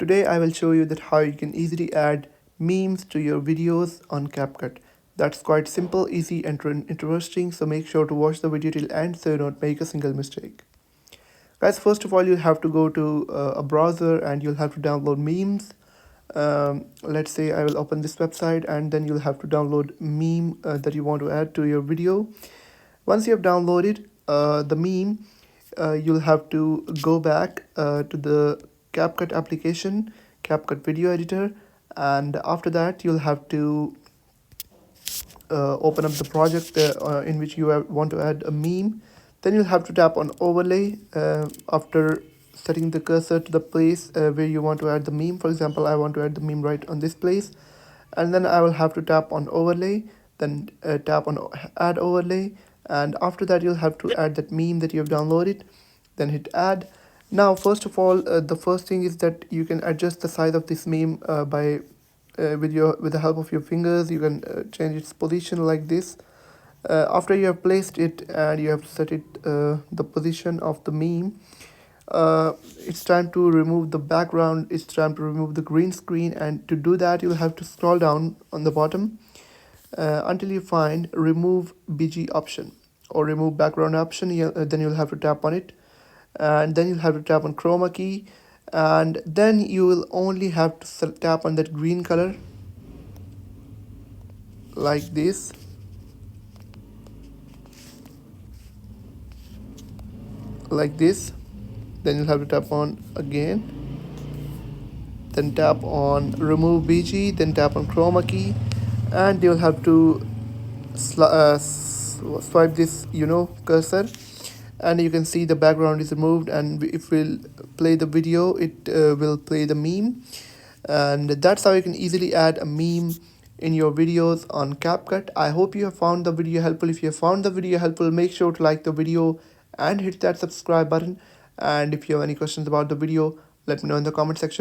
Today I will show you that how you can easily add memes to your videos on CapCut. That's quite simple, easy and interesting, so make sure to watch the video till end so you don't make a single mistake. Guys, first of all you have to go to a browser and you'll have to download memes. Let's say I will open this website and then you'll have to download meme that you want to add to your video. Once you have downloaded the meme, you'll have to go back to the CapCut application, CapCut video editor, and after that you'll have to open up the project in which you want to add a meme. Then you'll have to tap on overlay after setting the cursor to the place where you want to add the meme. For example, I want to add the meme right on this place, and then I will have to tap on overlay, then tap on add overlay, and after that you'll have to add that meme that you have downloaded, then hit add. Now first of all, the first thing is that you can adjust the size of this meme by with the help of your fingers. You can change its position like this. After you have placed it and you have set it the position of the meme, it's time to remove the background, it's time to remove the green screen, and to do that you'll have to scroll down on the bottom until you find remove BG option or remove background option. Then you'll have to tap on it, and then you'll have to tap on chroma key, and then you will only have to tap on that green color like this. Like this. Then you'll have to tap on again, then tap on remove BG, then tap on chroma key, and you'll have to swipe this cursor, and you can see the background is removed, and if we'll play the video it will play the meme. And that's how you can easily add a meme in your videos on CapCut. I hope you have found the video helpful. If you have found the video helpful, make sure to like the video and hit that subscribe button. And if you have any questions about the video, let me know in the comment section.